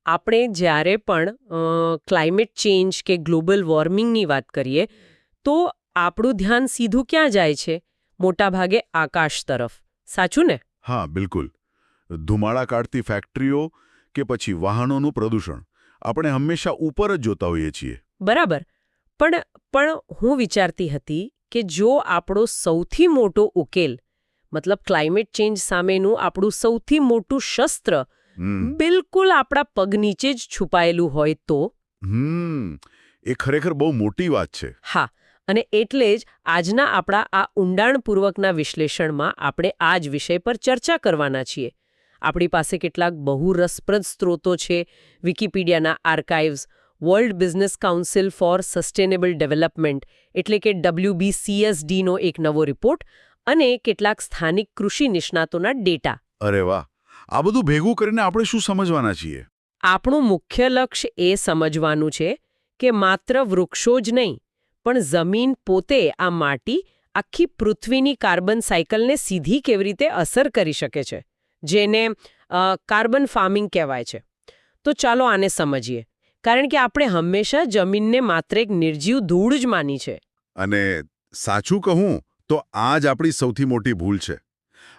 આપણે જ્યારે પણ ક્લાઇમેટ ચેન્જ કે ગ્લોબલ વોર્મિંગની વાત કરીએ તો આપણું ધ્યાન સીધું ક્યાં જાય છે? મોટાભાગે આકાશ તરફ. સાચું ને? હા, બિલકુલ. ધુમાડા કાઢતી ફેક્ટરીઓ કે પછી વાહનોનું પ્રદૂષણ આપણે હંમેશા ઉપર જ જોતા હોઈએ છીએ. બરાબર. પણ હું વિચારતી હતી કે જો આપણો સૌથી મોટો ઉકેલ મતલબ ક્લાઇમેટ ચેન્જ સામેનું આપણું સૌથી મોટું શસ્ત્ર બિલકુલ આપણા પગ નીચે જ છુપાયેલું હોય તો? એ ખરેખર બહુ મોટી વાત છે. હા, અને એટલે જ આજના આપણા આ ઊંડાણપૂર્વકના વિશ્લેષણમાં આપણે આ જ વિષય પર ચર્ચા કરવાના છીએ. આપણી પાસે કેટલાક બહુ રસપ્રદ સ્ત્રોતો છે. વિકિપીડિયાના archives, World Business Council for Sustainable Development એટલે કે WBCSDનો એક નવો રિપોર્ટ અને કેટલાક સ્થાનિક કૃષિ નિષ્ણાતોના ડેટા. અરે વાહ! આ બધું ભેગું કરીને આપણે શું સમજવાના છીએ? આપણું મુખ્ય લક્ષ્ય એ સમજવાનું છે કે માત્ર વૃક્ષો જ નહીં, પણ જમીન પોતે આ માટી આખી પૃથ્વીની કાર્બન સાયકલને સીધી કેવી રીતે અસર કરી શકે છે, જેને કાર્બન ફાર્મિંગ કહેવાય છે. તો ચાલો આને સમજીએ, કારણ કે આપણે હંમેશા જમીનને માત્ર એક નિર્જીવ ધૂળ જ માની છે. અને સાચું કહું તો આ જ આપણી સૌથી મોટી ભૂલ છે.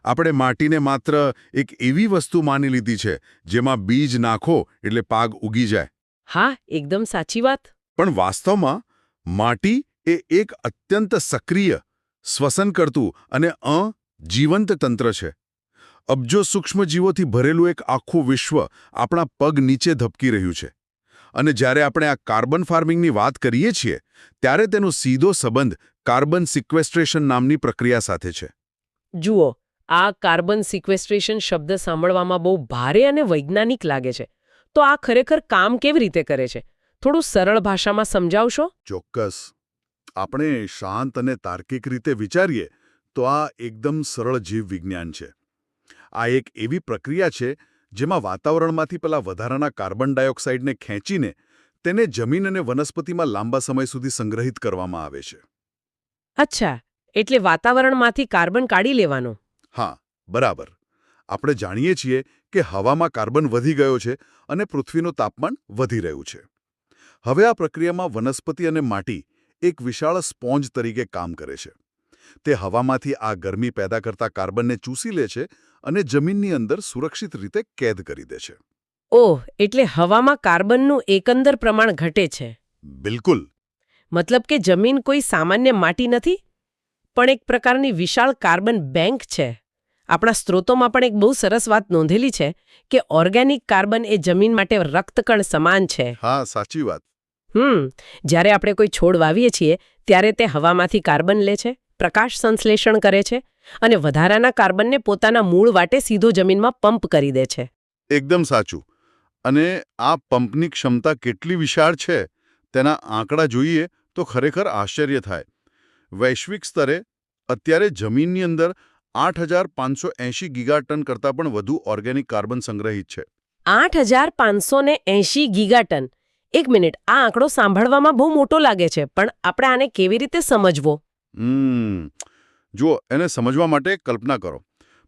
આપણે માટીને માત્ર એક એવી વસ્તુ માની લીધી છે જેમાં બીજ નાખો એટલે પાક ઉગી જાય. હા, એકદમ સાચી વાત. પણ વાસ્તવમાં માટી એ એક અત્યંત સક્રિય, શ્વસન કરતું અને જીવંત તંત્ર છે. અબજો સૂક્ષ્મજીવોથી ભરેલું એક આખું વિશ્વ આપણા પગ નીચે ધબકી રહ્યું છે. અને જ્યારે આપણે આ કાર્બન ફાર્મિંગની વાત કરીએ છીએ ત્યારે તેનો સીધો સંબંધ કાર્બન સિક્વેસ્ટ્રેશન નામની પ્રક્રિયા સાથે છે. જુઓ, આ કાર્બન સિક્વેસ્ટ્રેશન શબ્દ સાંભળવામાં બહુ ભારે અને વૈજ્ઞાનિક લાગે છે. તો આ ખરેખર કામ કેવી રીતે કરે છે? થોડું સરળ ભાષામાં સમજાવશો? ચોક્કસ. આપણે શાંત અને તાર્કિક રીતે વિચારીએ તો આ એકદમ સરળ જીવ વિજ્ઞાન છે. આ એક એવી પ્રક્રિયા છે જેમાં વાતાવરણમાંથી પેલા વધારાના કાર્બન ડાયોક્સાઇડને ખેંચીને તેને જમીન અને વનસ્પતિમાં લાંબા સમય સુધી સંગ્રહિત કરવામાં આવે છે. અચ્છા, એટલે વાતાવરણમાંથી કાર્બન કાઢી લેવાનો. હા, બરાબર. આપણે જાણીએ છીએ કે હવામાં કાર્બન વધી ગયો છે અને પૃથ્વીનું તાપમાન વધી રહ્યું છે. હવે આ પ્રક્રિયામાં વનસ્પતિ અને માટી એક વિશાળ સ્પોન્જ તરીકે કામ કરે છે. તે હવામાંથી આ ગરમી પેદા કરતા કાર્બનને ચૂસી લે છે અને જમીનની અંદર સુરક્ષિત રીતે કેદ કરી દે છે. ઓહ, એટલે હવામાં કાર્બનનું એકંદર પ્રમાણ ઘટે છે. બિલકુલ. મતલબ કે જમીન કોઈ સામાન્ય માટી નથી, પણ એક પ્રકારની વિશાળ કાર્બન બેંક છે. આપણા સ્ત્રોતોમાં પણ એક બહુ સરસ વાત નોંધેલી છે કે ઓર્ગેનિક કાર્બન એ જમીન માટે રક્તકણ સમાન છે. હા, સાચી વાત. જ્યારે આપણે કોઈ છોડ વાવીએ છીએ ત્યારે તે હવામાંથી કાર્બન લે છે, પ્રકાશ સંશ્લેષણ કરે છે અને વધારાના કાર્બનને પોતાના મૂળ વાટે સીધો જમીનમાં પંપ કરી દે છે. એકદમ સાચું. અને આ પંપની ક્ષમતા કેટલી વિશાળ છે તેના આંકડા જોઈએ તો ખરેખર આશ્ચર્ય થાય. વૈશ્વિક સ્તરે અત્યારે જમીનની અંદર 8,580 ગીગાટન કરતાં પણ વધુ ઓર્ગેનિક કાર્બન સંગ્રહિત છે. 8,580 ગીગાટન. એક મિનિટ, આ આંકડો સાંભળવામાં બહુ મોટો લાગે છે, પણ આપણે આને કેવી રીતે સમજવો? જુઓ, એને સમજવા માટે કલ્પના કરો.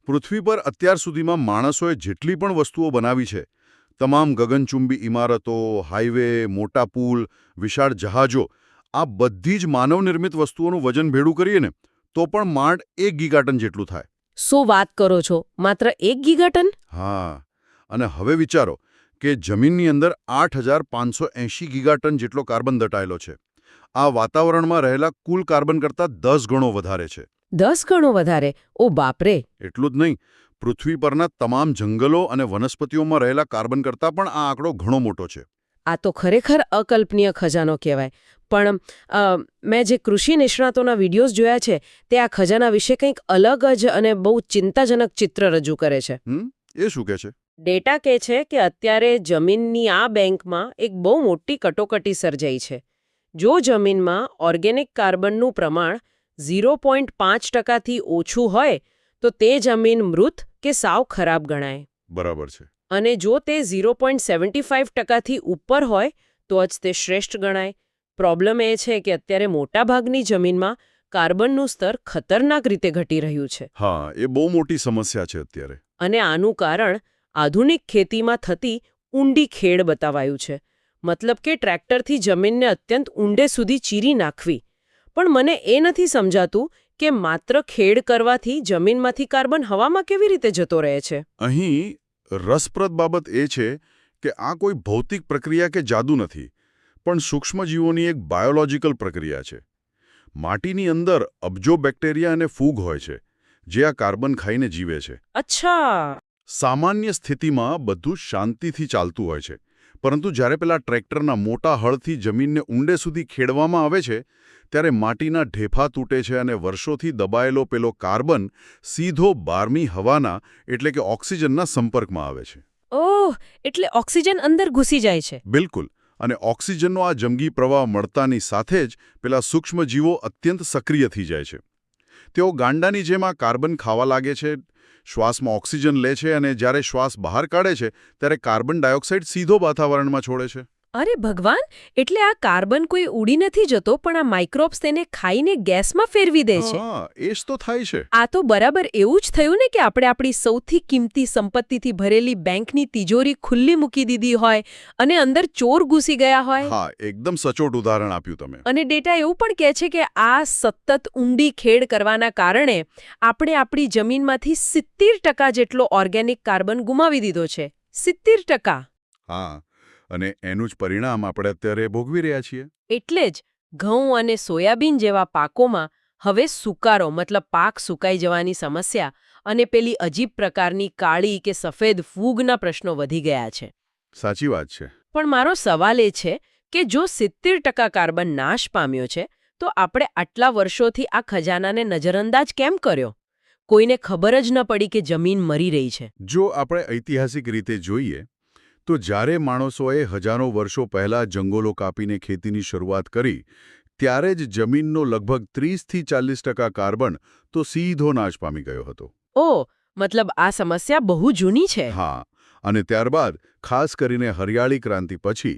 પૃથ્વી પર અત્યાર સુધીમાં માણસોએ જેટલી પણ વસ્તુઓ બનાવી છે, તમામ ગગનચુંબી ઇમારતો, હાઈવે, મોટા પુલ, વિશાળ જહાજો, આ બધી જ માનવનિર્મિત વસ્તુઓનું વજન ભેડું કરીએ ને તો પણ માંડ 1 ગીગાટન જેટલું થાય. શું વાત કરો છો? માત્ર 1 ગીગાટન? હા. અને હવે વિચારો કે જમીનની અંદર 8,580 ગીગાટન જેટલો કાર્બન દટાયેલો છે. આ વાતાવરણમાં રહેલા કુલ કાર્બન કરતાં 10 ગણો વધારે છે. 10 ગણો વધારે? ઓ બાપરે! એટલું જ નહીં, પૃથ્વી પરના તમામ જંગલો અને વનસ્પતિઓમાં રહેલા કાર્બન કરતાં પણ આ આંકડો ઘણો મોટો છે. આ તો ખરેખર અકલ્પનીય ખજાનો કહેવાય. પણ મેં જે કૃષિ નિષ્ણાતોના વિડીયોઝ જોયા છે તે આ ખજાના વિશે કંઈક અલગ જ અને બહુ ચિંતાજનક ચિત્ર રજૂ કરે છે. એ શું કહે છે? ડેટા કહે છે કે અત્યારે જમીનની આ બેંકમાં એક બહુ મોટી કટોકટી સર્જાઈ છે. જો જમીનમાં ઓર્ગેનિક કાર્બનનું પ્રમાણ 0.5%થી ઓછું હોય તો તે જમીન મૃત કે સાવ ખરાબ ગણાય. બરાબર છે. અને જો તે 0.75%થી ઉપર હોય તો જ તે શ્રેષ્ઠ ગણાય. પ્રોબ્લેમ એ છે કે અત્યારે મોટાભાગની જમીનમાં કાર્બનનું સ્તર ખતરનાક રીતે ઘટી રહ્યું છે. હા, એ બહુ મોટી સમસ્યા છે અત્યારે. અને આનું કારણ આધુનિક ખેતીમાં થતી ઊંડી ખેડ બતાવાયું છે. મતલબ કે ટ્રેક્ટરથી જમીનને અત્યંત ઊંડે સુધી ચીરી નાખવી. પણ મને એ નથી સમજાતું કે માત્ર ખેડ કરવાથી જમીનમાંથી કાર્બન હવામાં કેવી રીતે જતો રહે છે. અહીં રસપ્રદ બાબત એ છે કે આ કોઈ ભૌતિક પ્રક્રિયા કે જાદુ નથી, પણ સૂક્ષ્મજીવોની એક બાયોલોજિકલ પ્રક્રિયા છે. માટીની અંદર અબજો બેક્ટેરિયા અને ફૂગ હોય છે, જે આ કાર્બન ખાઈને જીવે છે. અચ્છા. સામાન્ય સ્થિતિમાં બધું શાંતિથી ચાલતું હોય છે, પરંતુ જ્યારે પેલા ટ્રેક્ટરના મોટા હળથી જમીનને ઊંડે સુધી ખેડવામાં આવે છે, ત્યારે માટીના ઢેફા તૂટે છે અને વર્ષોથી દબાયેલો પેલો કાર્બન સીધો બહારની હવાના એટલે કે ઓક્સિજનના સંપર્કમાં આવે છે. ઓહ, એટલે ઓક્સિજન અંદર ઘૂસી જાય છે. બિલકુલ. અને ઓક્સિજનનો આ જંગી પ્રવાહ મળતાની સાથે જ પેલા સૂક્ષ્મજીવો અત્યંત સક્રિય થઈ જાય છે. તેઓ ગાંડાની જેમ આ કાર્બન ખાવા લાગે છે, શ્વાસમાં ઓક્સિજન લે છે અને જ્યારે શ્વાસ બહાર કાઢે છે ત્યારે કાર્બન ડાયોક્સાઇડ સીધો વાતાવરણમાં છોડે છે. અરે ભગવાન, એટલે આ કાર્બન કોઈ ઉડી નથી જતો, પણ આ માઇક્રોબ્સ તેને ખાઈને ગેસમાં ફેરવી દે છે. હા, એ જ તો થાય છે. આ તો બરાબર એવું જ થયું ને કે આપણે આપણી સૌથી કિંમતી સંપત્તિથી ભરેલી બેંકની તિજોરી ખુલ્લી મૂકી દીધી હોય અને અંદર ચોર ઘૂસી ગયા હોય. હા, એકદમ સચોટ ઉદાહરણ આપ્યું તમે. અને ડેટા એવું પણ કહે છે કે આ સતત ઊંડી ખેડ કરવાના કારણે આપણે આપણી જમીનમાંથી 70% જેટલો ઓર્ગેનિક કાર્બન ગુમાવી દીધો છે. 70%. હા, અને એનું જ પરિણામ આપણે અત્યારે ભોગવી રહ્યા છીએ. એટલે જ ઘઉં અને સોયાબીન જેવા પાકોમાં હવે સુકારો મતલબ પાક સુકાઈ જવાની સમસ્યા અને પેલી અજીબ પ્રકારની કાળી કે સફેદ ફૂગના પ્રશ્નો વધી ગયા છે. સાચી વાત છે. પણ મારો સવાલ એ છે કે જો 70% કાર્બન નાશ પામ્યો છે, તો આપણે આટલા વર્ષોથી આ ખજાનાને નજરઅંદાજ કેમ કર્યો? કોઈને ખબર જ ન પડી કે જમીન મરી રહી છે. જો આપણે ઐતિહાસિક રીતે જોઈએ તો જ્યારે માણસોએ હજારો વર્ષો પહેલાં જંગલો કાપીને ખેતીની શરૂઆત કરી, ત્યારે જ જમીનનો લગભગ 30થી 40% કાર્બન તો સીધો નાશ પામી ગયો હતો. ઓહ, મતલબ આ સમસ્યા બહુ જૂની છે. હા, અને ત્યારબાદ ખાસ કરીને હરિયાળી ક્રાંતિ પછી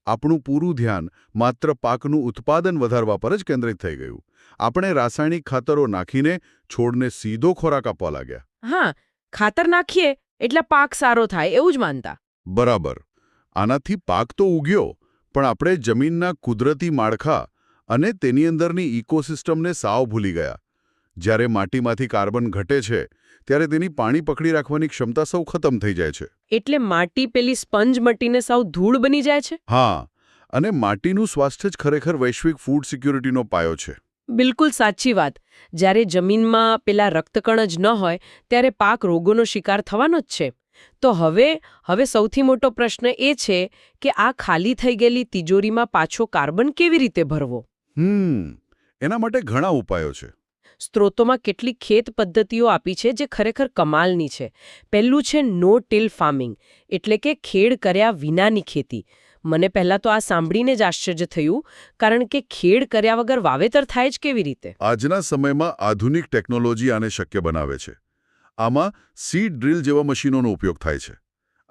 આપણું પૂરું ધ્યાન માત્ર પાકનું ઉત્પાદન વધારવા પર જ કેન્દ્રિત થઈ ગયું. આપણે રાસાયણિક ખાતરો નાખીને છોડને સીધો ખોરાક આપવા લાગ્યા. હા, ખાતર નાખીએ એટલે પાક સારો થાય એવું જ માનતા. બરાબર. આનાથી પાક તો ઉગ્યો, પણ આપણે જમીનના કુદરતી માળખા અને તેની અંદરની ઇકોસિસ્ટમને સાવ ભૂલી ગયા. જ્યારે માટીમાંથી કાર્બન ઘટે છે, ત્યારે તેની પાણી પકડી રાખવાની ક્ષમતા સૌ ખતમ થઈ જાય છે. એટલે માટી પેલી સ્પંજ મટીને સાવ ધૂળ બની જાય છે. હા, અને માટીનું સ્વાસ્થ્ય જ ખરેખર વૈશ્વિક ફૂડ સિક્યુરિટીનો પાયો છે. બિલકુલ સાચી વાત. જ્યારે જમીનમાં પેલા રક્તકણ જ ન હોય, ત્યારે પાક રોગોનો શિકાર થવાનો જ છે. તો હવે સૌથી મોટો પ્રશ્ન એ છે કે આ ખાલી થઈ ગયેલી તિજોરીમાં પાછો કાર્બન કેવી રીતે ભરવો? એના માટે ઘણા ઉપાયો છે. સ્ત્રોતોમાં કેટલીક ખેત પદ્ધતિઓ આપી છે જે ખરેખર કમાલની છે. પહેલું છે નો ટીલ ફાર્મિંગ, એટલે કે ખેડ કર્યા વિનાની ખેતી. મને પહેલાં તો આ સાંભળીને જ આશ્ચર્ય થયું, કારણ કે ખેડ કર્યા વગર વાવેતર થાય જ કેવી રીતે? આજના સમયમાં આધુનિક ટેકનોલોજી આને શક્ય બનાવે છે. આમાં સીડ ડ્રીલ જેવા મશીનોનો ઉપયોગ થાય છે.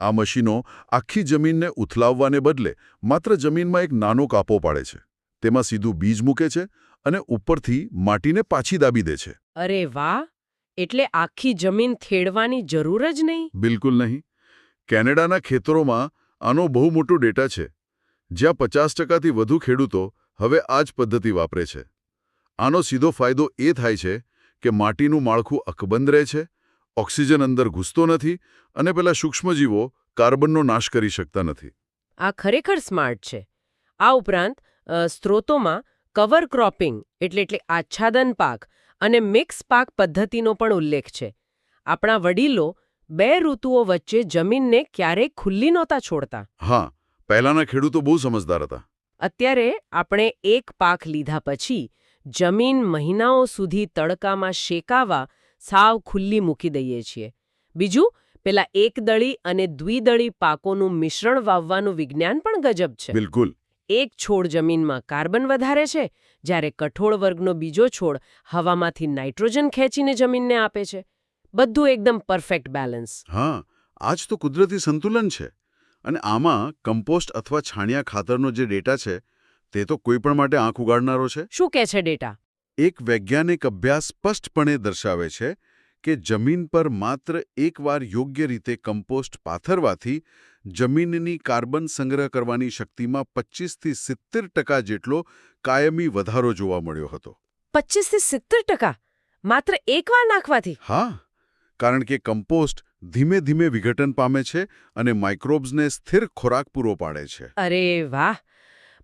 આ મશીનો આખી જમીનને ઉથલાવવાને બદલે માત્ર જમીનમાં એક નાનો કાપો પાડે છે. તેમાં સીધું બીજ મૂકે છે અને ઉપરથી માટીને પાછી દાબી દે છે. અરે વાહ! એટલે આખી જમીન ખેડવાની જરૂર જ નહીં? બિલકુલ નહીં. કેનેડાના ખેતરોમાં આનો બહુ મોટો ડેટા છે, જ્યાં 50%થી વધુ ખેડૂતો હવે આ જ પદ્ધતિ વાપરે છે. આનો સીધો ફાયદો એ થાય છે કે માટીનું માળખું અકબંધ રહે છે, ઓક્સિજન અંદર ઘૂસતો નથી અને પેલા સૂક્ષ્મજીવો કાર્બનનો નાશ કરી શકતા નથી. આ ખરેખર સ્માર્ટ છે. આ ઉપરાંત સ્ત્રોતોમાં કવર ક્રોપિંગ એટલે આચ્છાદન પાક અને મિક્સ પાક પદ્ધતિનો પણ ઉલ્લેખ છે. આપણા વડીલો 2 ઋતુઓ વચ્ચે જમીનને ક્યારેય ખુલ્લી નહોતા છોડતા. હા, પહેલાના ખેડૂતો બહુ સમજદાર હતા. અત્યારે આપણે એક પાક લીધા પછી જમીન મહિનાઓ સુધી તડકામાં શેકાવા સાવ ખુલ્લી મૂકી દઈએ છીએ. બીજું, પેલા એકદળી અને દ્વિદળી પાકોનું મિશ્રણ વાવવાનું વિજ્ઞાન પણ ગજબ છે. બિલકુલ. એક છોડ જમીનમાં કાર્બન વધારે છે, જ્યારે કઠોળ વર્ગનો બીજો છોડ હવામાંથી નાઇટ્રોજન ખેંચીને જમીનને આપે છે. બધું એકદમ પરફેક્ટ બેલેન્સ. હા, આ જ તો કુદરતી સંતુલન છે. અને આમાં કમ્પોસ્ટ અથવા છાણિયા ખાતરનો જે ડેટા છે, તે તો કોઈ પણ માટે આંખ ઉગાડનારો છે. શું કહે છે ડેટા? એક વૈજ્ઞાનિક અભ્યાસ સ્પષ્ટપણે દર્શાવે છે કે જમીન પર માત્ર એકવાર યોગ્ય રીતે કમ્પોસ્ટ પાથરવાથી જમીનની કાર્બન સંગ્રહ કરવાની શક્તિમાં 25થી 70% જેટલો કાયમી વધારો જોવા મળ્યો હતો. 25 થી 70%? માત્ર એકવાર નાખવાથી? હા, કારણ કે કમ્પોસ્ટ ધીમે ધીમે વિઘટન પામે છે અને માઇક્રોબ્સને સ્થિર ખોરાક પૂરો પાડે છે. અરે વાહ!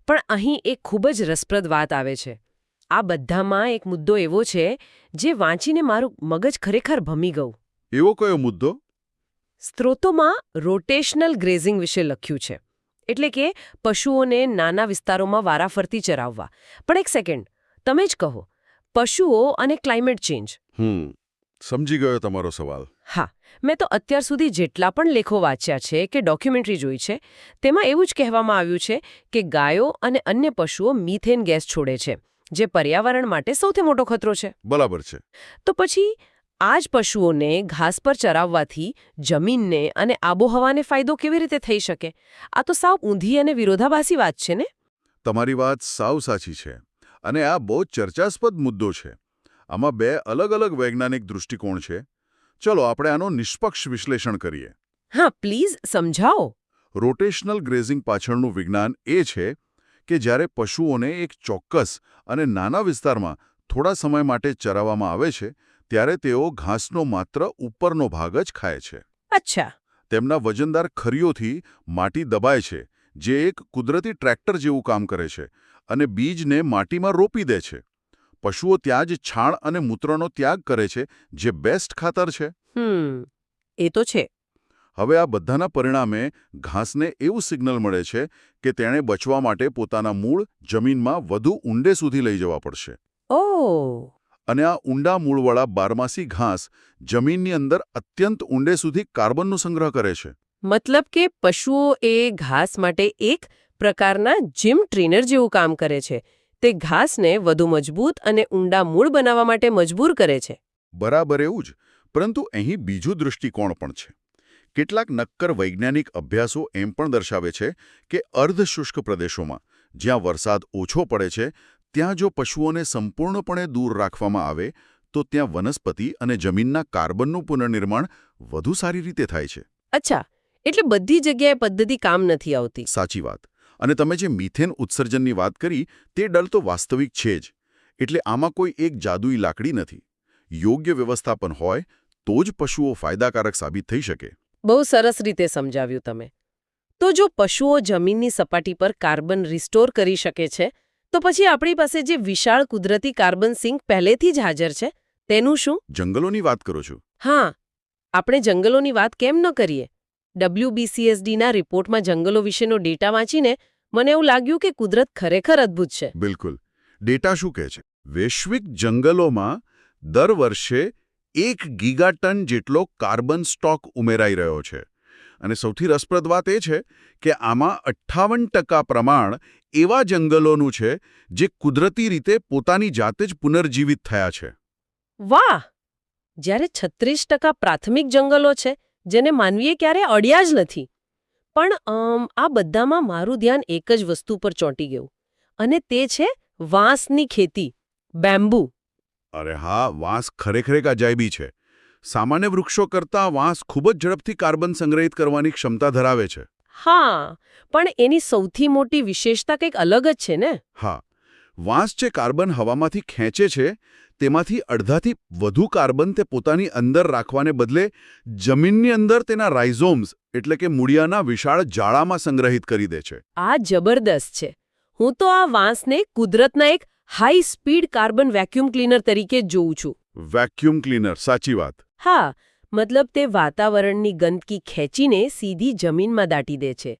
પણ અહીં એક ખૂબ જ રસપ્રદ વાત આવે છે. આ બધામાં એક મુદ્દો એવો છે જે વાંચીને મારું મગજ ખરેખર ભમી ગયું. એવો કયો મુદ્દો? સ્ત્રોતોમાં રોટેશનલ ગ્રેઝિંગ વિશે લખ્યું છે. એટલે કે પશુઓને નાના વિસ્તારોમાં વારાફરતી ચરાવવા. પણ એક સેકન્ડ, તમે જ કહો, પશુઓ અને ક્લાઇમેટ ચેન્જ. સમજી ગયો તમારો સવાલ. હા, મેં તો અત્યાર સુધી જેટલા પણ લેખો વાંચ્યા છે કે ડોક્યુમેન્ટરી જોઈ છે, તેમાં એવું જ કહેવામાં આવ્યું છે કે ગાયો અને અન્ય પશુઓ મીથેન ગેસ છોડે છે, જે પર્યાવરણ માટે સૌથી મોટો ખતરો છે. બરાબર છે. તો પછી આ જ પશુઓને ઘાસ પર ચરાવવાથી જમીનને અને આબોહવાને ફાયદો કેવી રીતે થઈ શકે? આ તો સાવ ઊંધી અને વિરોધાભાસી વાત છે ને? તમારી વાત સાવ સાચી છે અને આ બહુ ચર્ચાસ્પદ મુદ્દો છે. આમાં બે અલગ અલગ વૈજ્ઞાનિક દૃષ્ટિકોણ છે. ચલો આપણે આનો નિષ્પક્ષ વિશ્લેષણ કરીએ. હા, પ્લીઝ સમજાવો. રોટેશનલ ગ્રેઝિંગ પાછળનું વિજ્ઞાન એ છે કે જ્યારે પશુઓને એક ચોક્કસ અને નાના વિસ્તારમાં થોડા સમય માટે ચરાવવામાં આવે છે, ત્યારે તેઓ ઘાસનો માત્ર ઉપરનો ભાગ જ ખાય છે. અચ્છા. તેમના વજનદાર ખરીઓથી માટી દબાય છે, જે એક કુદરતી ટ્રેક્ટર જેવું કામ કરે છે અને બીજને માટીમાં રોપી દે છે. પશુઓ ત્યાં જ છાણ અને મૂત્રનો ત્યાગ કરે છે, જે બેસ્ટ ખાતર છે. એ તો છે. હવે આ બધાના પરિણામે ઘાસને એવું સિગ્નલ મળે છે કે તેણે બચવા માટે પોતાના મૂળ જમીનમાં વધુ ઊંડે સુધી લઈ જવા પડશે. ઓહ! અને આ ઊંડા મૂળવાળા બારમાસી ઘાસ જમીનની અંદર અત્યંત ઊંડે સુધી કાર્બનનો સંગ્રહ કરે છે. મતલબ કે પશુઓ એ ઘાસ માટે એક પ્રકારના જીમ ટ્રેનર જેવું કામ કરે છે. તે ઘાસને વધુ મજબૂત અને ઊંડા મૂળ બનાવવા માટે મજબૂર કરે છે. બરાબર એવું જ. પરંતુ અહીં બીજું દૃષ્ટિકોણ પણ છે. કેટલાક નક્કર વૈજ્ઞાનિક અભ્યાસો એમ પણ દર્શાવે છે કે અર્ધશુષ્ક પ્રદેશોમાં, જ્યાં વરસાદ ઓછો પડે છે, ત્યાં જો પશુઓને સંપૂર્ણપણે દૂર રાખવામાં આવે તો ત્યાં વનસ્પતિ અને જમીનના કાર્બનનું પુનર્નિર્માણ વધુ સારી રીતે થાય છે. અચ્છા, એટલે બધી જગ્યાએ પદ્ધતિ કામ નથી આવતી. સાચી વાત. અને તમે જે મિથેન ઉત્સર્જનની વાત કરી, તે ડર તો વાસ્તવિક છે જ. એટલે આમાં કોઈ એક જાદુઈ લાકડી નથી. યોગ્ય વ્યવસ્થાપન હોય તો જ પશુઓ ફાયદાકારક સાબિત થઈ શકે. બહુ સરસ રીતે સમજાવ્યું તમે. તો જો પશુઓ જમીનની સપાટી પર કાર્બન રિસ્ટોર કરી શકે છે, તો પછી આપણી પાસે જે વિશાળ કુદરતી કાર્બન સિંક પહેલેથી જ હાજર છે, તેનું શું? જંગલોની વાત કરો છો? હા, આપણે જંગલોની વાત કેમ ન કરીએ? WBCSDના રિપોર્ટમાં જંગલો વિશેનો ડેટા વાંચીને મને એવું લાગ્યું કે કુદરત ખરેખર અદ્ભુત છે. બિલકુલ. ડેટા શું કહે છે? વૈશ્વિક જંગલોમાં દર વર્ષે 1 ગીગાટન જેટલો કાર્બન સ્ટોક ઉમેરાઈ રહ્યો છે. અને સૌથી રસપ્રદ વાત એ છે કે આમાં 58% પ્રમાણ એવા જંગલોનું છે જે કુદરતી રીતે પોતાની જાતે જ પુનર્જીવિત થયા છે. વાહ! જ્યારે 36% પ્રાથમિક જંગલો છે, જેને માનવીએ ક્યારે અડ્યા જ નથી. પણ આ બધામાં મારું ધ્યાન એક જ વસ્તુ પર ચોંટી ગયું, અને તે છે વાંસની ખેતી, બેમ્બુ. અરે હા, વાંસ ખરેખર એક અજાયબી છે. સામાન્ય વૃક્ષો કરતાં વાંસ ખૂબ જ ઝડપથી કાર્બન સંગ્રહિત કરવાની ક્ષમતા ધરાવે છે. હા, પણ એની સૌથી મોટી વિશેષતા કંઈક અલગ જ છે ને? હા, વાંસ જે કાર્બન હવામાંથી ખેંચે છે, તેમાંથી અડધાથી વધુ કાર્બન તે પોતાની અંદર રાખવાને બદલે જમીનની અંદર તેના રાઇઝોમ્સ એટલે કે મૂળિયાના વિશાળ જાળામાં સંગ્રહિત કરી દે છે. આ જબરદસ્ત છે. હું તો આ વાંસને કુદરતના એક high speed carbon vacuum cleaner તરીકે જ જોઉં છું. વેક્યુમ ક્લીનર, સાચી વાત. હા, મતલબ તે વાતાવરણની ગંદકી ખેંચીને સીધી જમીનમાં દાટી દે છે.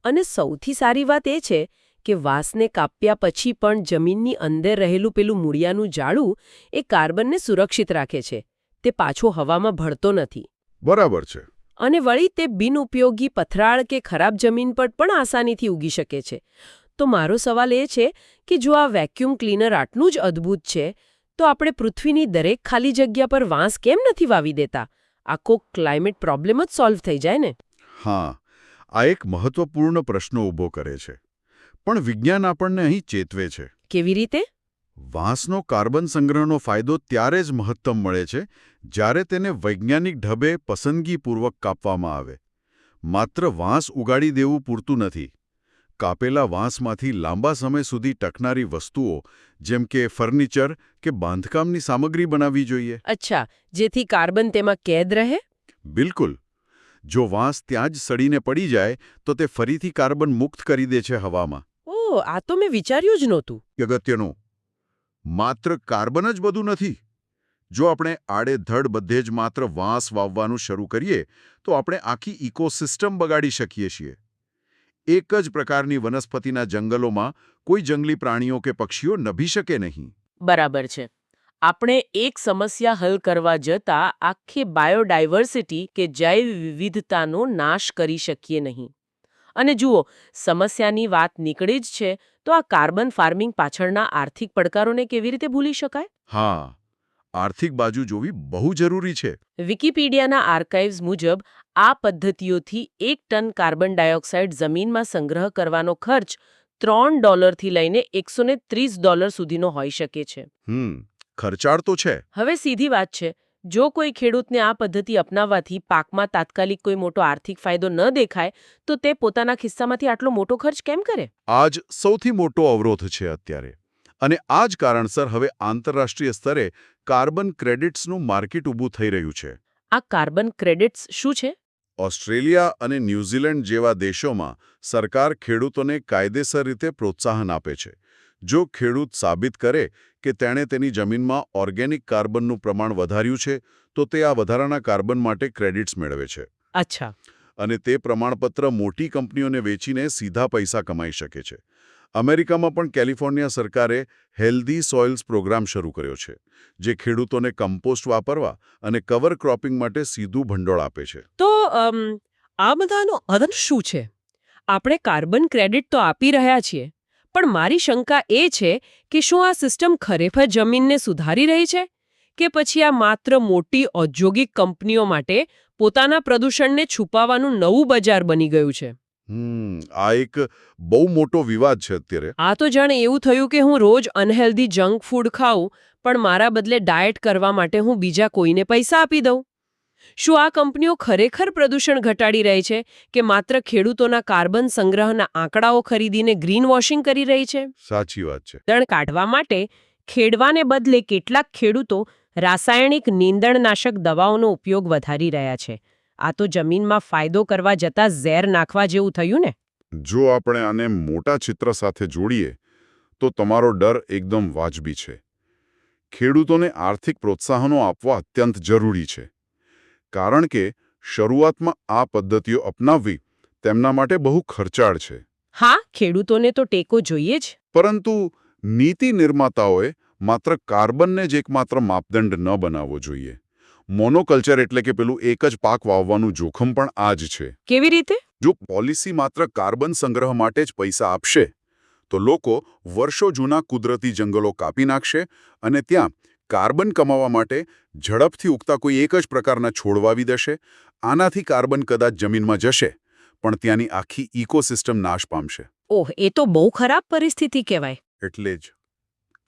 અને સૌથી સારી વાત એ છે કે વાંસને કાપ્યા પછી પણ જમીનની અંદર રહેલું પેલું મૂળિયાનું જાળું એ કાર્બનને સુરક્ષિત રાખે છે. તે પાછો હવામાં ભળતો નથી. બરાબર છે. અને વળી તે બિનઉપયોગી પથરાળ કે ખરાબ જમીન પર પણ આસાનીથી ઉગી શકે છે. તો મારો સવાલ એ છે કે જો આ વેક્યુમ ક્લીનર આટલું જ અદ્ભુત છે, તો આપણે પૃથ્વીની દરેક ખાલી જગ્યા પર વાંસ કેમ નથી વાવી દેતા? આખો ક્લાઇમેટ પ્રોબ્લેમ જ સોલ્વ થઈ જાય ને? હા, આ એક મહત્વપૂર્ણ પ્રશ્ન ઊભો કરે છે. પણ વિજ્ઞાન આપણને અહીં ચેતવે છે. કેવી રીતે? વાંસનો કાર્બન સંગ્રહનો ફાયદો ત્યારે જ મહત્તમ મળે છે જ્યારે તેને વૈજ્ઞાનિક ઢબે પસંદગીપૂર્વક કાપવામાં આવે. માત્ર વાંસ ઉગાડી દેવું પૂરતું નથી. કાપેલા વાંસમાંથી લાંબા સમય સુધી ટકનારી વસ્તુઓ જેમ કે ફર્નિચર કે બાંધકામની સામગ્રી બનાવવી જોઈએ. અચ્છા, જેથી કાર્બન તેમાં કેદ રહે? બિલકુલ. જો વાંસ ત્યાં જ સડીને પડી જાય તો તે ફરીથી કાર્બન મુક્ત કરી દે છે હવામાં. ઓહ, આ તો મેં વિચાર્યું જ નહોતું. અગત્યનું, માત્ર કાર્બન જ બધું નથી. જો આપણે આડેધડ બધે જ માત્ર વાંસ વાવવાનું શરૂ કરીએ તો આપણે આખી ઇકોસિસ્ટમ બગાડી શકીએ છીએ. એક જ પ્રકારની વનસ્પતિના જંગલોમાં કોઈ જંગલી પ્રાણીઓ કે પક્ષીઓ નભી શકે નહીં. બરાબર છે. આપણે એક સમસ્યા હલ કરવા જતાં આખી બાયોડાયવર્સિટી કે જૈવ વિવિધતાનો નાશ કરી શકીએ નહીં. અને જુઓ, સમસ્યાની વાત નીકળી જ છે તો આ કાર્બન ફાર્મિંગ પાછળના આર્થિક પડકારોને કેવી રીતે ભૂલી શકાય? હા, આર્થિક બાજુ જોવી બહુ જરૂરી છે. વિકિપીડિયાના આર્કાઇવ્સ મુજબ આ પદ્ધતિઓથી 1 ટન કાર્બન ડાયોક્સાઇડ જમીનમાં સંગ્રહ કરવાનો ખર્ચ $3 લઈને $130 સુધીનો હોઈ શકે છે. ખર્ચાળ તો છે. હવે સીધી વાત છે, જો કોઈ ખેડૂતને આ પદ્ધતિ અપનાવવાથી પાકમાં તાત્કાલિક કોઈ મોટો આર્થિક ફાયદો ન દેખાય તો તે પોતાના ખિસ્સામાંથી આટલો મોટો ખર્ચ કેમ કરે? આ જ સૌથી મોટો અવરોધ છે અત્યારે. અને આ જ કારણસર હવે આંતરરાષ્ટ્રીય સ્તરે કાર્બન ક્રેડિટ્સનું માર્કેટ ઊભું થઈ રહ્યું છે. આ કાર્બન ક્રેડિટ્સ શું છે? ઓસ્ટ્રેલિયા અને ન્યૂઝીલેન્ડ જેવા દેશોમાં સરકાર ખેડૂતોને કાયદેસર રીતે પ્રોત્સાહન આપે છે. જો ખેડૂત સાબિત કરે કે તેણે તેની જમીનમાં ઓર્ગેનિક કાર્બનનું પ્રમાણ વધાર્યું છે તો તે આ વધારાના કાર્બન માટે ક્રેડિટ્સ મેળવે છે. અચ્છા. અને તે પ્રમાણપત્ર મોટી કંપનીઓને વેચીને સીધા પૈસા કમાઈ શકે છે. અમેરિકામાં પણ કેલિફોર્નિયા સરકારે હેલ્ધી સોઇલ્સ પ્રોગ્રામ શરૂ કર્યો છે, જે ખેડૂતોને કમ્પોસ્ટ વાપરવા અને કવર ક્રોપિંગ માટે સીધું ભંડોળ આપે છે. તો આ બધાનો અર્થ શું છે? આપણે કાર્બન ક્રેડિટ તો આપી રહ્યા છીએ, પણ મારી શંકા એ છે કે શું આ સિસ્ટમ ખરેખર જમીનને સુધારી રહી છે કે પછી આ માત્ર મોટી ઔદ્યોગિક કંપનીઓ માટે પોતાના પ્રદૂષણને છુપાવવાનું નવું બજાર બની ગયું છે? આ એક બહુ મોટો વિવાદ છે અત્યારે. આ તો જાણે એવું થયું કે હું રોજ અનહેલ્ધી જંક ફૂડ ખાઉં પણ મારા બદલે ડાયટ કરવા માટે હું બીજા કોઈને પૈસા આપી દઉં. શું આ કંપનીઓ ખરેખર પ્રદૂષણ ઘટાડી રહી છે કે માત્ર ખેડૂતોના કાર્બન સંગ્રહના આંકડાઓ ખરીદીને ગ્રીન વોશિંગ કરી રહી છે? સાચી વાત છે. દણ કાઢવા માટે ખેડવાને બદલે કેટલાક ખેડૂતો રાસાયણિક નીંદણનાશક દવાઓનો ઉપયોગ વધારી રહ્યા છે. આ તો જમીનમાં ફાયદો કરવા જતાં ઝેર નાખવા જેવું થયું ને? જો આપણે આને મોટા ચિત્ર સાથે જોડીએ તો તમારો ડર એકદમ વાજબી છે. ખેડૂતોને આર્થિક પ્રોત્સાહનો આપવા અત્યંત જરૂરી છે. કારણ કે શરૂઆતમાં આ પદ્ધતિઓ અપનાવવી તેમના માટે બહુ ખર્ચાળ છે. હા, ખેડૂતોને તો ટેકો જોઈએ જ. પરંતુ નીતિ નિર્માતાઓએ માત્ર કાર્બનને જ એકમાત્ર માપદંડ ન બનાવવો જોઈએ. મોનોકલ્ચર એટલે કે પેલું એક જ પાક વાવવાનું જોખમ પણ આ જ છે. કેવી રીતે? જો પોલિસી માત્ર કાર્બન સંગ્રહ માટે જ પૈસા આપશે તો લોકો વર્ષો જૂના કુદરતી જંગલો કાપી નાખશે અને ત્યાં કાર્બન કમાવા માટે ઝડપથી ઉગતા કોઈ એક જ પ્રકારના છોડ વાવી દેશે. આનાથી કાર્બન કદાચ જમીનમાં જશે પણ ત્યાંની આખી ઇકોસિસ્ટમ નાશ પામશે. ઓહ, એ તો બહુ ખરાબ પરિસ્થિતિ કહેવાય. એટલે જ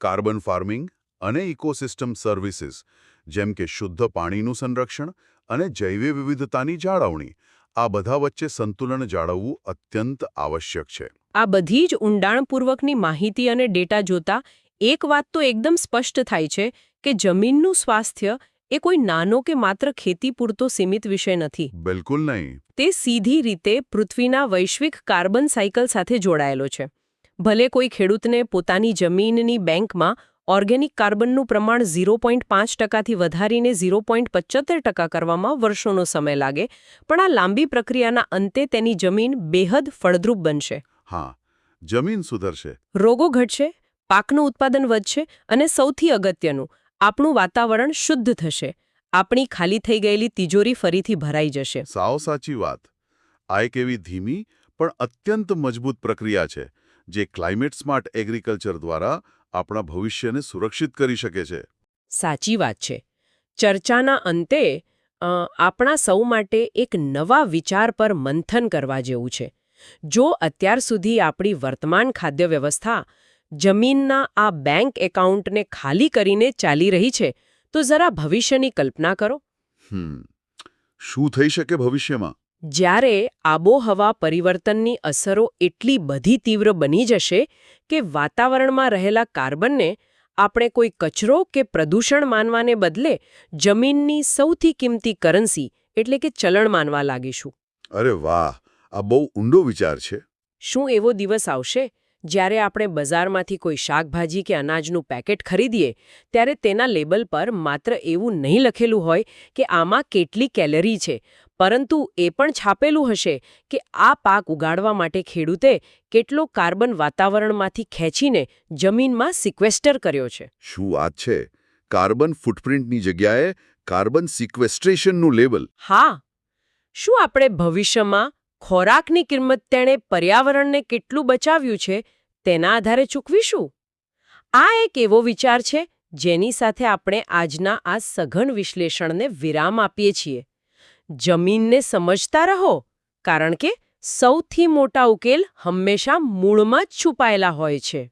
કાર્બન ફાર્મિંગ અને ઇકોસિસ્ટમ સર્વિસીસ જેમ કે શુદ્ધ પાણીનું સંરક્ષણ અને જૈવ વિવિધતાની જાળવણી, આ બધા વચ્ચે સંતુલન જાળવવું અત્યંત આવશ્યક છે. આ બધી જ ઊંડાણપૂર્વકની માહિતી અને ડેટા જોતા એક વાત તો એકદમ સ્પષ્ટ થાય છે કે જમીનનું સ્વાસ્થ્ય એ કોઈ નાનો કે માત્ર ખેતી પૂરતો સીમિત વિષય નથી. બિલકુલ નહીં. તે સીધી રીતે પૃથ્વીના વૈશ્વિક કાર્બન સાયકલ સાથે જોડાયેલો છે. ભલે કોઈ ખેડૂતને પોતાની જમીનની બેંકમાં ઓર્ગેનિક કાર્બનનું પ્રમાણ 0.5%થી વધારીને 0.75% કરવામાં વર્ષોનો સમય લાગે, પણ આ લાંબી પ્રક્રિયાના અંતે તેની જમીન બેહદ ફળદ્રુપ બનશે. હા, જમીન સુધરશે, રોગો ઘટશે, પાકનું ઉત્પાદન વધશે અને સૌથી અગત્યનું, આપણું વાતાવરણ શુદ્ધ થશે. આપણી ખાલી થઈ ગયેલી તિજોરી ફરીથી ભરાઈ જશે. સાવ સાચી વાત. આ એક એવી ધીમી પણ અત્યંત મજબૂત પ્રક્રિયા છે જે ક્લાઇમેટ સ્માર્ટ એગ્રીકલ્ચર દ્વારા આપણા ભવિષ્યને સુરક્ષિત કરી શકે છે. સાચી વાત છે. ચર્ચાના અંતે આપણા સૌ માટે એક નવા વિચાર પર મંથન કરવા જેવું છે. જો અત્યાર સુધી આપણી વર્તમાન ખાદ્ય વ્યવસ્થા જમીનના આ બેંક એકાઉન્ટને ખાલી કરીને ચાલી રહી છે, તો જરા ભવિષ્યની કલ્પના કરો. શું થઈ શકે ભવિષ્યમાં? જ્યારે આબોહવા પરિવર્તનની અસરો એટલી બધી તીવ્ર બની જશે કે વાતાવરણમાં રહેલા કાર્બનને આપણે કોઈ કચરો કે પ્રદૂષણ માનવાને બદલે જમીનની સૌથી કિંમતી કરન્સી એટલે કે ચલણ માનવા લાગીશું. અરે વાહ, આ બહુ ઊંડો વિચાર છે. શું એવો દિવસ આવશે જ્યારે આપણે બજારમાંથી કોઈ શાકભાજી કે અનાજનું પેકેટ ખરીદીએ ત્યારે તેના લેબલ પર માત્ર એવું નહીં લખેલું હોય કે આમાં કેટલી કેલરી છે, પરંતુ એ પણ છાપેલું હશે કે આ પાક ઉગાડવા માટે ખેડૂતે કેટલો કાર્બન વાતાવરણમાંથી ખેંચીને જમીનમાં સિક્વેસ્ટર કર્યો છે. શું વાત છે! કાર્બન ફૂટપ્રિન્ટની જગ્યાએ કાર્બન સિક્વેસ્ટ્રેશનનું લેબલ. હા, શું આપણે ભવિષ્યમાં ખોરાકની કિંમત તેણે પર્યાવરણને કેટલું બચાવ્યું છે તેના આધારે ચૂકવીશું? આ એક એવો વિચાર છે જેની સાથે આપણે આજના આ સઘન વિશ્લેષણને વિરામ આપીએ છીએ. જમીનને સમજતા રહો, કારણ કે સૌથી મોટા ઉકેલ હંમેશા મૂળમાં જ છુપાયેલા હોય છે.